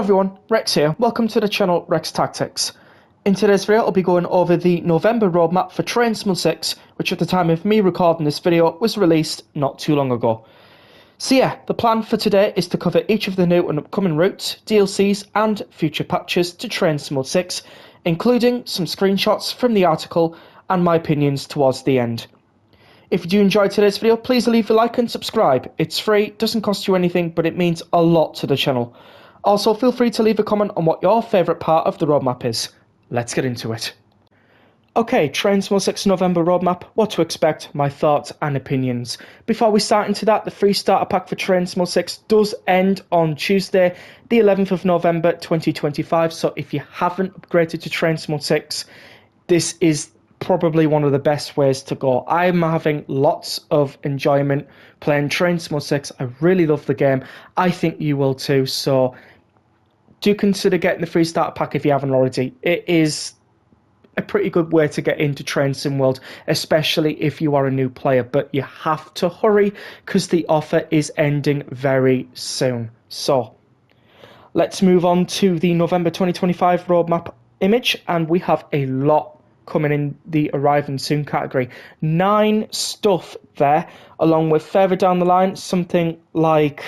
everyone, Rex here. Welcome to the channel Rex Tactics. In today's video, I'll be going over the November roadmap for Train Sim 6, which at the time of me recording this video was released not too long ago. So yeah, the plan for today is to cover each of the new and upcoming routes, DLCs and future patches to Train Sim 6, including some screenshots from the article and my opinions towards the end. If you do enjoy today's video, please leave a like and subscribe. It's free, doesn't cost you anything, but it means a lot to the channel. Also, feel free to leave a comment on what your favourite part of the roadmap is. Let's get into it. Okay, Train Sim 6 November roadmap, what to expect, my thoughts and opinions. Before we start into that, the free starter pack for Train Sim 6 does end on Tuesday, the 11th of November 2025, so if you haven't upgraded to Train Sim 6, this is probably one of the best ways to go. I'm having lots of enjoyment playing Train Sim 6. I really love the game. I think you will too, so do consider getting the free starter pack if you haven't already. It is a pretty good way to get into Train Sim World, especially if you are a new player, but you have to hurry because the offer is ending very soon. So let's move on to the November 2025 roadmap image, and we have a lot coming in the arriving soon category. 9 stuff there, along with further down the line something like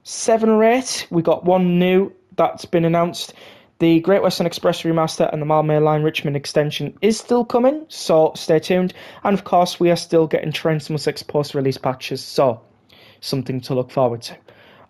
7 or 8. We got one new that's been announced. The Great Western Express Remaster and the Malmö Line Richmond extension is still coming, so stay tuned. And of course, we are still getting Train Sim 6 post-release patches, so something to look forward to.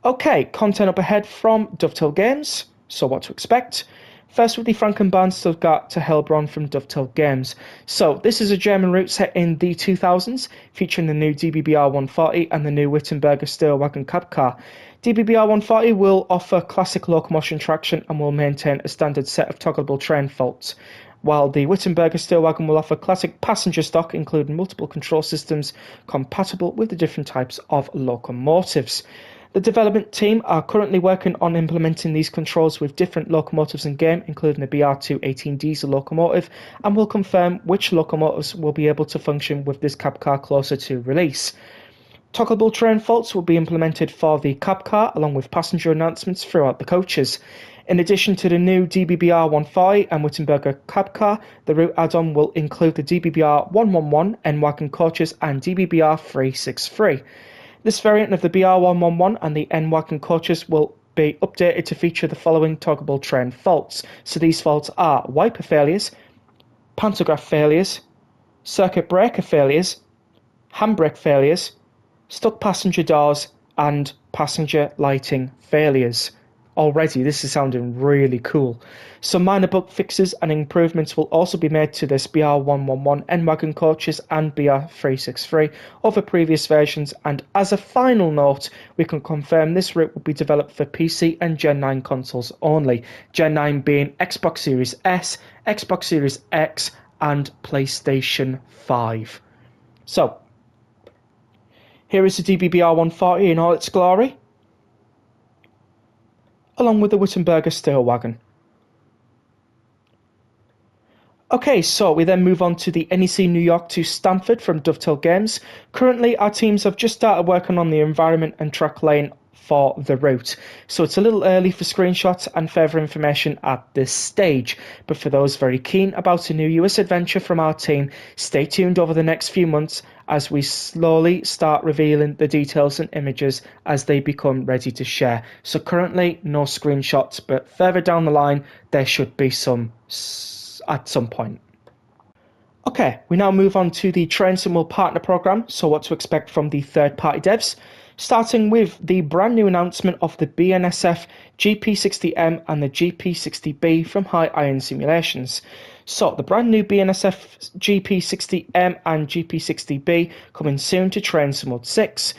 Okay, content up ahead from Dovetail Games, so what to expect. First with the Frankenbahn Stuttgart to Heilbronn from Dovetail Games. So this is a German route set in the 2000s, featuring the new DBBR 140 and the new Wittenberger Steelwagen cab car. DBBR 140 will offer classic locomotion traction and will maintain a standard set of toggleable train faults, while the Wittenberger Steelwagen will offer classic passenger stock, including multiple control systems compatible with the different types of locomotives. The development team are currently working on implementing these controls with different locomotives in game, including the BR218 diesel locomotive, and will confirm which locomotives will be able to function with this cab car closer to release. Toggleable train faults will be implemented for the cab car, along with passenger announcements throughout the coaches. In addition to the new DBBR 140 and Wittenberger cab car, the route add-on will include the DBBR 111 N-Wagon coaches and DBBR 363. This variant of the BR111 and the N-Wagon coaches will be updated to feature the following toggleable train faults. So these faults are wiper failures, pantograph failures, circuit breaker failures, handbrake failures, stuck passenger doors, and passenger lighting failures. Already, this is sounding really cool. Some minor bug fixes and improvements will also be made to this BR111 N-Wagon coaches and BR363 over previous versions, and as a final note, we can confirm this route will be developed for PC and Gen 9 consoles only, Gen 9 being Xbox Series S, Xbox Series X, and PlayStation 5. So, here is the DBBR 140 in all its glory, along with the Wittenberger Steelwagen. Okay, so we then move on to the NEC New York to Stamford from Dovetail Games. Currently, our teams have just started working on the environment and track laying for the route, so it's a little early for screenshots and further information at this stage, but for those very keen about a new US adventure from our team, stay tuned over the next few months as we slowly start revealing the details and images as they become ready to share. So currently no screenshots, but further down the line there should be some at some point. Okay, we now move on to the Train Sim World Partner Program, so what to expect from the third-party devs. Starting with the brand new announcement of the BNSF GP60M and the GP60B from High Iron Simulations. So, the brand new BNSF GP60M and GP60B coming soon to Train Sim World 6.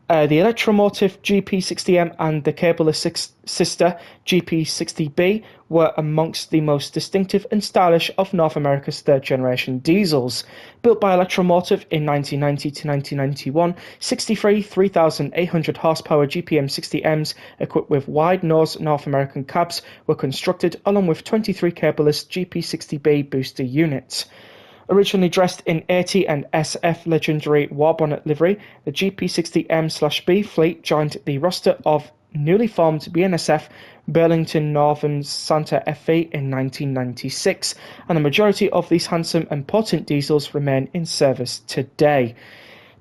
The Electromotive GP60M and the cableless sister GP60B were amongst the most distinctive and stylish of North America's third-generation diesels. Built by Electromotive in 1990 to 1991, 63 3,800 horsepower GPM60Ms equipped with wide-nose North American cabs were constructed, along with 23 cableless GP60B booster units. Originally dressed in AT and SF Legendary Warbonnet livery, the GP60M/B fleet joined the roster of newly formed BNSF Burlington Northern Santa Fe in 1996, and the majority of these handsome and potent diesels remain in service today.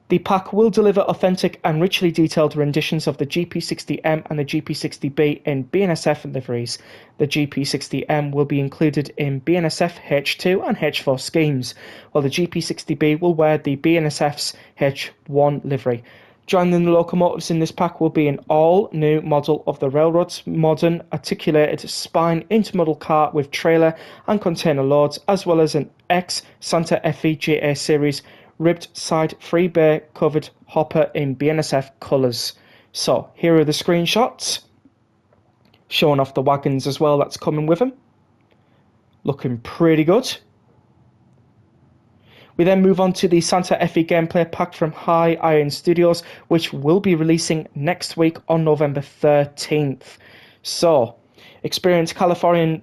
The pack will deliver authentic and richly detailed renditions of the GP60M and the GP60B in BNSF liveries. The GP60M will be included in BNSF H2 and H4 schemes, while the GP60B will wear the BNSF's H1 livery. Joining the locomotives in this pack will be an all-new model of the railroad's modern articulated spine intermodal car with trailer and container loads, as well as an ex-Santa Fe GA series ribbed side free bay covered hopper in BNSF colours. So here are the screenshots showing off the wagons as well that's coming with them. Looking pretty good. We then move on to the Santa Fe gameplay pack from High Iron Studios, which will be releasing next week on November 13th. So, experience Californian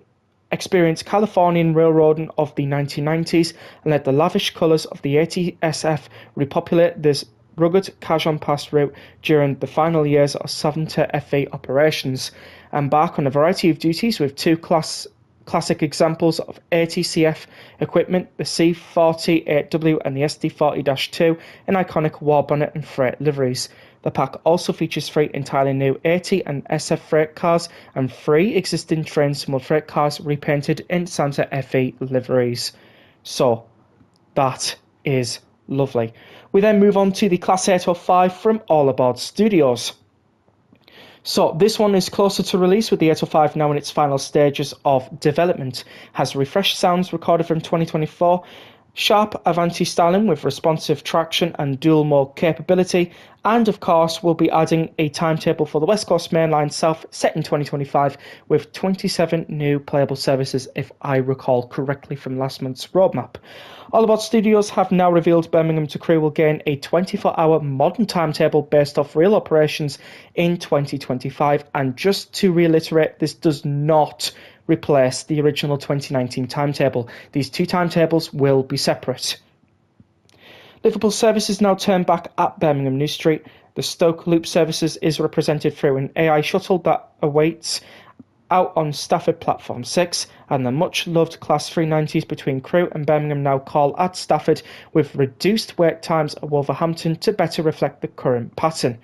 railroading of the 1990s and let the lavish colours of the ATSF repopulate this rugged Cajon Pass route during the final years of Santa Fe operations. Embark on a variety of duties with two classic examples of ATCF equipment, the C48W and the SD40-2 in iconic warbonnet and freight liveries. The pack also features 3 entirely new AT and SF freight cars and 3 existing train-small freight cars repainted in Santa Fe liveries. So, that is lovely. We then move on to the Class 805 from All Aboard Studios. So this one is closer to release, with the 805 now in its final stages of development. Has refreshed sounds recorded from 2024, sharp Avanti styling with responsive traction and dual mode capability, and of course we'll be adding a timetable for the West Coast Main Line South set in 2025 with 27 new playable services, if I recall correctly from last month's roadmap. All Aboard Studios have now revealed Birmingham to Crewe will gain a 24-hour modern timetable based off real operations in 2025, and just to reiterate, this does not replace the original 2019 timetable. These two timetables will be separate. Liverpool services now turn back at Birmingham New Street. The Stoke Loop services is represented through an AI shuttle that awaits out on Stafford Platform 6, and the much-loved Class 390s between Crewe and Birmingham now call at Stafford with reduced wait times at Wolverhampton to better reflect the current pattern.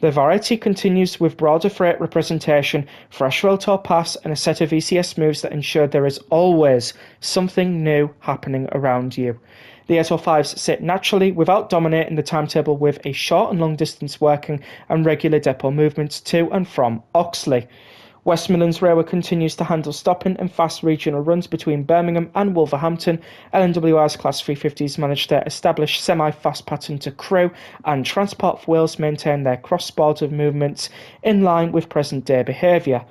The variety continues with broader freight representation, fresh rail tow paths, and a set of ECS moves that ensure there is always something new happening around you. The 805s sit naturally without dominating the timetable, with a short and long distance working and regular depot movements to and from Oxley. West Midlands Railway continues to handle stopping and fast regional runs between Birmingham and Wolverhampton. LNWR's Class 350s manage their established semi-fast pattern to Crewe, and Transport for Wales maintain their cross-border movements in line with present-day behaviour.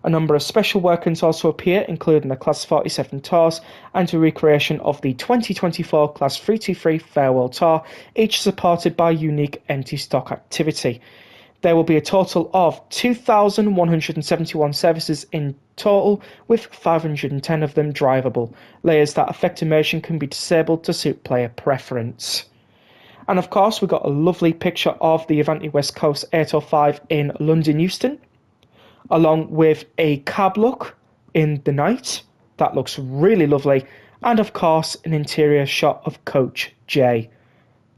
A number of special workings also appear, including the Class 47 tours and a recreation of the 2024 Class 323 Farewell Tour, each supported by unique empty stock activity. There will be a total of 2,171 services in total, with 510 of them drivable. Layers that affect immersion can be disabled to suit player preference. And of course, we got a lovely picture of the Avanti West Coast 805 in London Euston, along with a cab look in the night. That looks really lovely. And of course, an interior shot of Coach J.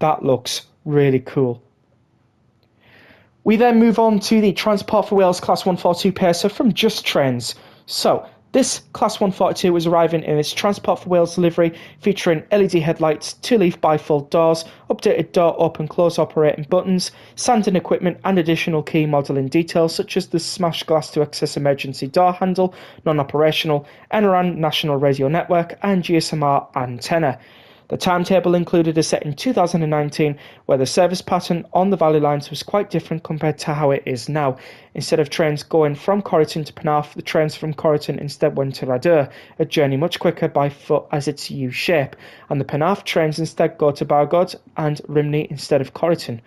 That looks really cool. We then move on to the Transport for Wales Class 142 Pacer from Just Trains. So, this Class 142 is arriving in its Transport for Wales livery, featuring LED headlights, 2-leaf bifold doors, updated door open-close operating buttons, sanding equipment and additional key modelling details such as the smashed glass to access emergency door handle, non-operational, NRAN National Radio Network and GSMR antenna. The timetable included a set in 2019 where the service pattern on the Valley lines was quite different compared to how it is now. Instead of trains going from Corriton to Penarth, the trains from Corriton instead went to Radur, a journey much quicker by foot as its U-shape, and the Penarth trains instead go to Bargod and Rimney instead of Corriton.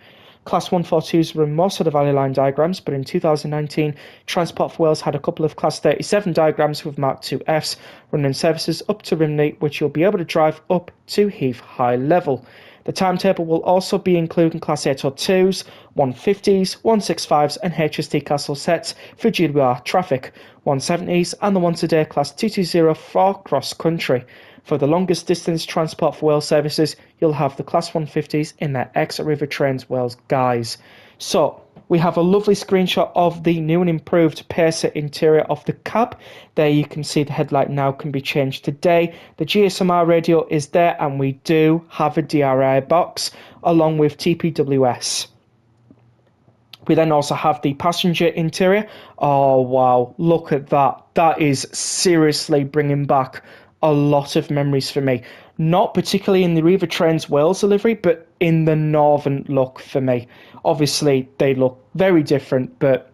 Class 142s run most of the Valley Line diagrams, but in 2019, Transport for Wales had a couple of Class 37 diagrams with Mark II Fs running services up to Rimney, which you'll be able to drive up to Heath High Level. The timetable will also be including Class 802s, 150s, 165s and HST Castle sets for GWR traffic, 170s and the once a day Class 220 for cross country. For the longest distance Transport for Wales services, you'll have the Class 150s in their ex-River Trains Wales guise. So, we have a lovely screenshot of the new and improved Pacer interior of the cab. There you can see the headlight now can be changed today. The GSMR radio is there and we do have a DRI box along with TPWS. We then also have the passenger interior. Oh wow, look at that. That is seriously bringing back a lot of memories for me. Not particularly in the River Trains Wales delivery, but in the northern look for me. Obviously, they look very different, but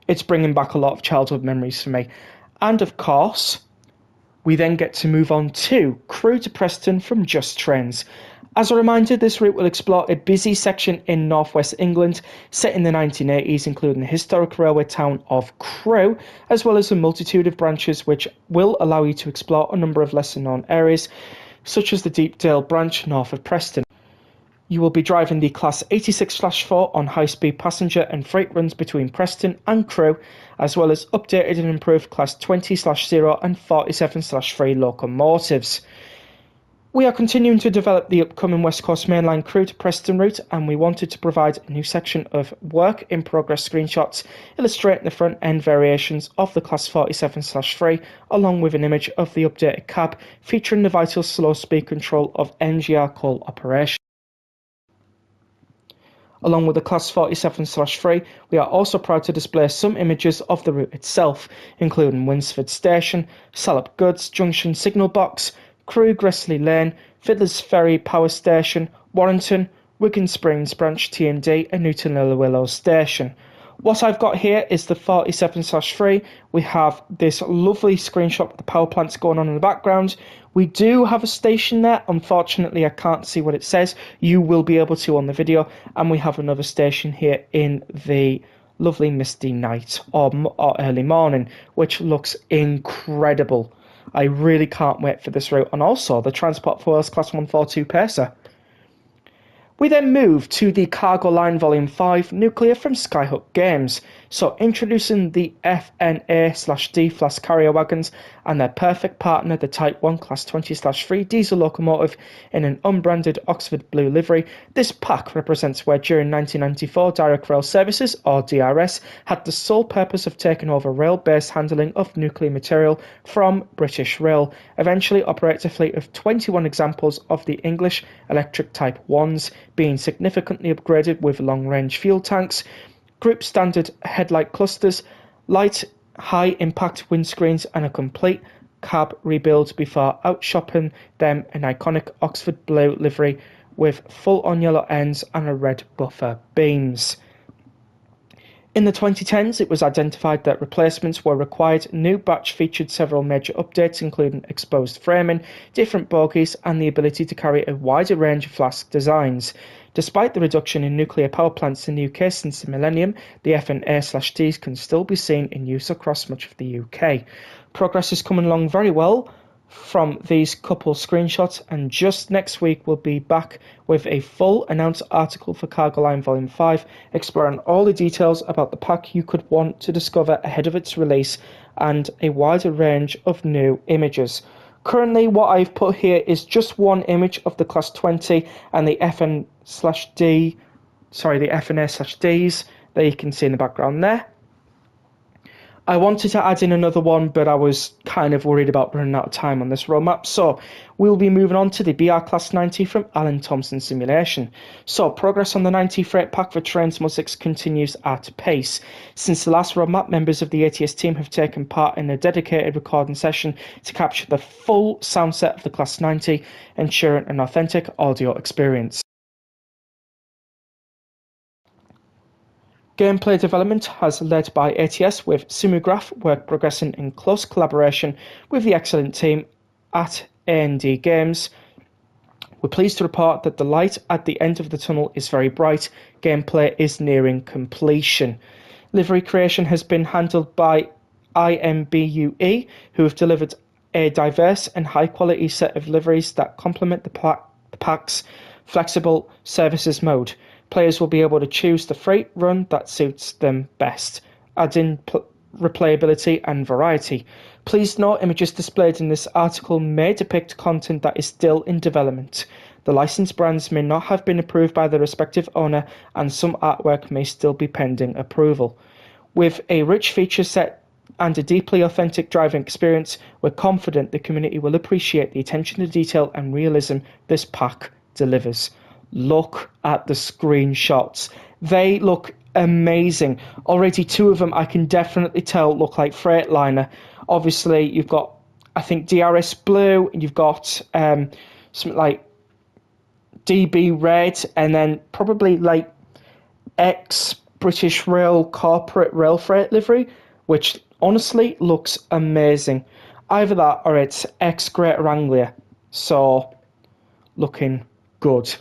it's bringing back a lot of childhood memories for me. And of course, we then get to move on to Crewe to Preston from Just Trains. As a reminder, this route will explore a busy section in northwest England set in the 1980s, including the historic railway town of Crewe, as well as a multitude of branches which will allow you to explore a number of lesser known areas, such as the Deepdale branch north of Preston. You will be driving the Class 86/4 on high-speed passenger and freight runs between Preston and Crewe, as well as updated and improved Class 20/0 and 47/3 locomotives. We are continuing to develop the upcoming West Coast Mainline Crewe to Preston route, and we wanted to provide a new section of work in progress screenshots illustrating the front end variations of the Class 47/3, along with an image of the updated cab featuring the vital slow speed control of NGR coal operation. Along with the Class 47/3, we are also proud to display some images of the route itself, including Winsford Station, Salop Goods Junction Signal Box, Crewe Gressley Lane, Fiddler's Ferry Power Station, Warrington, Wigan Springs Branch TND and Newton Willow Station. What I've got here is the 47/3. We have this lovely screenshot with the power plants going on in the background. We do have a station there. Unfortunately, I can't see what it says. You will be able to on the video. And we have another station here in the lovely misty night or early morning, which looks incredible. I really can't wait for this route. And also the Transport for Wales Class 142 Pacer. We then move to the Cargo Line Volume 5 Nuclear from Skyhook Games. So introducing the FNA/D Flask carrier wagons and their perfect partner, the Type 1 Class 20/3 diesel locomotive in an unbranded Oxford blue livery. This pack represents where during 1994 Direct Rail Services, or DRS, had the sole purpose of taking over rail-based handling of nuclear material from British Rail, eventually operates a fleet of 21 examples of the English electric Type 1s, being significantly upgraded with long-range fuel tanks, group standard headlight clusters, light high-impact windscreens and a complete cab rebuild before outshopping them an iconic Oxford blue livery with full-on yellow ends and a red buffer beams. In the 2010s, it was identified that replacements were required. New batch featured several major updates, including exposed framing, different bogies, and the ability to carry a wider range of flask designs. Despite the reduction in nuclear power plants in the UK since the millennium, the FNA/Ds can still be seen in use across much of the UK. Progress is coming along very well from these couple screenshots, and just next week we'll be back with a full announced article for Cargo Line Volume 5 exploring all the details about the pack you could want to discover ahead of its release and a wider range of new images. Currently what I've put here is just one image of the Class 20 and the the FNA/Ds that you can see in the background there. I wanted to add in another one, but I was kind of worried about running out of time on this roadmap. So we'll be moving on to the BR Class 90 from Alan Thompson Simulation. So progress on the 90 freight pack for Trains Mod6 continues at pace. Since the last roadmap, members of the ATS team have taken part in a dedicated recording session to capture the full sound set of the Class 90, ensuring an authentic audio experience. Gameplay development has led by ATS with Simugraph work progressing in close collaboration with the excellent team at A&D Games. We're pleased to report that the light at the end of the tunnel is very bright. Gameplay is nearing completion. Livery creation has been handled by IMBUE, who have delivered a diverse and high-quality set of liveries that complement the pack's flexible services mode. Players will be able to choose the freight run that suits them best, adding replayability and variety. Please note, images displayed in this article may depict content that is still in development. The licensed brands may not have been approved by the respective owner, and some artwork may still be pending approval. With a rich feature set and a deeply authentic driving experience, we're confident the community will appreciate the attention to detail and realism this pack delivers. Look at the screenshots. They look amazing. Already two of them I can definitely tell look like Freightliner. Obviously, you've got, I think, DRS Blue, and you've got something like DB Red, and then probably like ex-British Rail corporate rail freight livery, which honestly looks amazing. Either that or it's ex-Greater Anglia. So, looking good.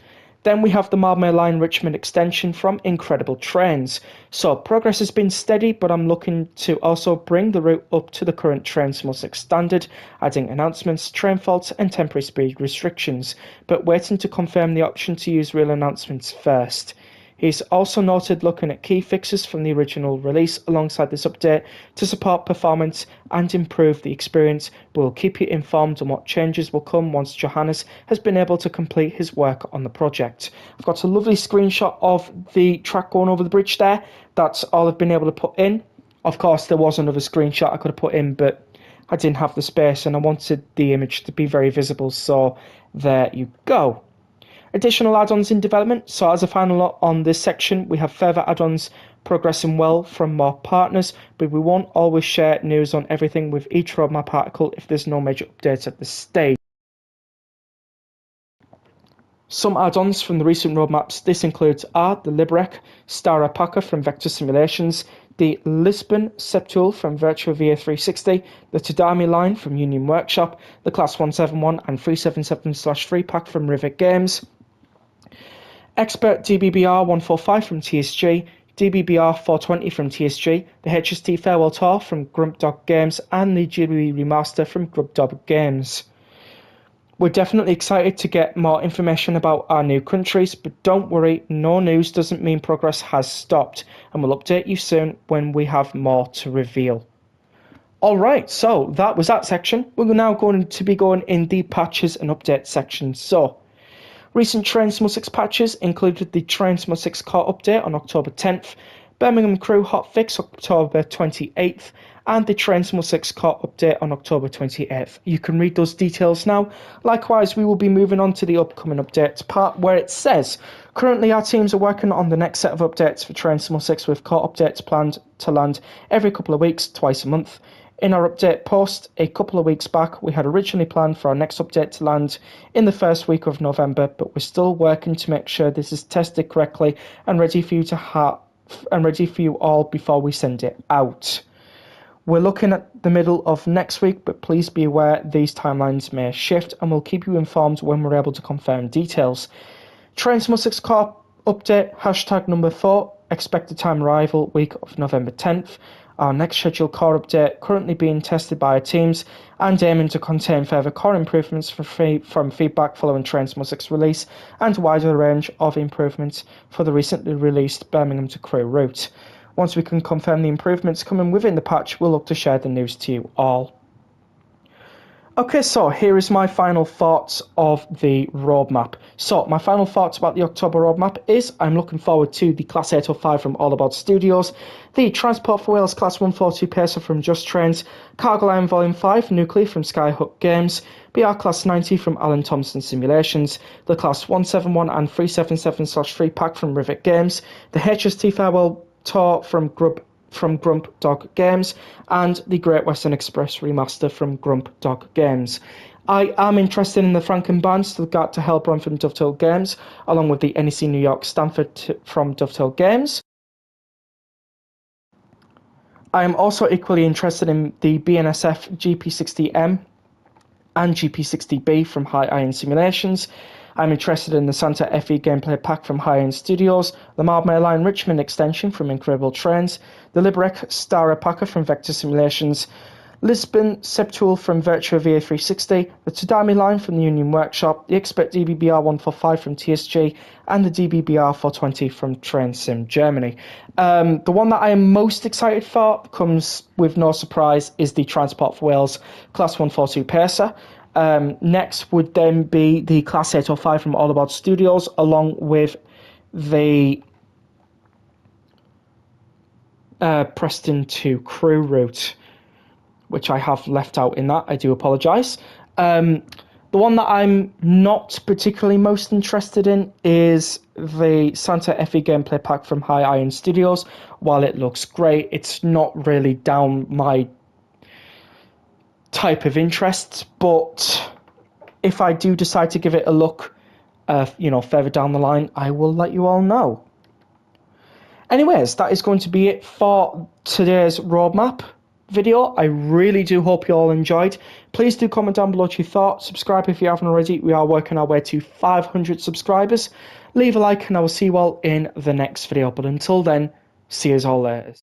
Then we have the Malmö Line Richmond extension from Incredible Trains. So progress has been steady, but I'm looking to also bring the route up to the current Trainsimul 6 standard, adding announcements, train faults and temporary speed restrictions, but waiting to confirm the option to use real announcements first. He's also noted looking at key fixes from the original release alongside this update to support performance and improve the experience, but we'll keep you informed on what changes will come once Johannes has been able to complete his work on the project. I've got a lovely screenshot of the track going over the bridge there. That's all I've been able to put in. Of course, there was another screenshot I could have put in, but I didn't have the space and I wanted the image to be very visible, so there you go. Additional add-ons in development. So as a final note on this section, we have further add-ons progressing well from more partners, but we won't always share news on everything with each roadmap article if there's no major updates at this stage. Some add-ons from the recent roadmaps. This includes the Liberec Star Alpaca from Vector Simulations, the Lisbon Septool from Virtua VA360, the Tadami line from Union Workshop, the Class 171 and 377/3 pack from Rivet Games, Expert DBBR 145 from TSG, DBBR 420 from TSG, the HST Farewell Tour from Grump Dog Games, and the Ghibli Remaster from Grump Dog Games. We're definitely excited to get more information about our new countries, but don't worry, no news doesn't mean progress has stopped, and we'll update you soon when we have more to reveal. Alright, so that was that section. We're now going to be going in the patches and updates section. So, recent Trainsimul 6 patches included the Trainsimul 6 core update on October 10th, Birmingham Crew hotfix October 28th, and the Trainsimul 6 core update on October 28th. You can read those details now. Likewise, we will be moving on to the upcoming updates part where it says, currently our teams are working on the next set of updates for Trainsimul 6 with core updates planned to land every couple of weeks, twice a month. In our update post a couple of weeks back, we had originally planned for our next update to land in the first week of November, but we're still working to make sure this is tested correctly and ready for you all before we send it out. We're looking at the middle of next week, but please be aware these timelines may shift, and we'll keep you informed when we're able to confirm details. Trainsimul 6 core update hashtag number 4, expected time arrival week of November 10th. Our next scheduled core update currently being tested by our teams and aiming to contain further core improvements from feedback following Trainsimul 6 release and a wider range of improvements for the recently released Birmingham to Crewe route. Once we can confirm the improvements coming within the patch, we'll look to share the news to you all. Okay, so here is my final thoughts of the roadmap. So my final thoughts about the October roadmap is I'm looking forward to the Class 805 from All About Studios, the Transport for Wales Class 142 Pacer from Just Trains, Cargo Line Volume 5 Nuclear from Skyhook Games, BR Class 90 from Alan Thompson Simulations, the Class 171 and 377/3 pack from Rivet Games, the HST Farewell Tour from Grump Dog Games, and the Great Western Express remaster from Grump Dog Games. I am interested in the Franken Band Stuttgart to Heilbronn from Dovetail Games, along with the NEC New York Stanford from Dovetail Games. I am also equally interested in the BNSF GP60M and GP60B from High Iron Simulations. I'm interested in the Santa Fe gameplay pack from High End Studios, the Marblehead Line Richmond extension from Incredible Trains, the Liberec Star Alpaca from Vector Simulations, Lisbon Septool from Virtua VA360, the Tadami line from the Union Workshop, the Expert DBBR 145 from TSG, and the DBBR 420 from Train Sim Germany. The one that I am most excited for, comes with no surprise, is the Transport for Wales Class 142 Pacer. Next would then be the Class 805 from All About Studios, along with the Preston to Crew route, which I have left out in that. I do apologise. The one that I'm not particularly most interested in is the Santa Fe gameplay pack from High Iron Studios. While it looks great, it's not really down my type of interests, but if I do decide to give it a look, further down the line, I will let you all know. Anyways, that is going to be it for today's roadmap video. I really do hope you all enjoyed. Please do comment down below what you thought. Subscribe if you haven't already. We are working our way to 500 subscribers. Leave a like and I will see you all in the next video. But until then, see you all later.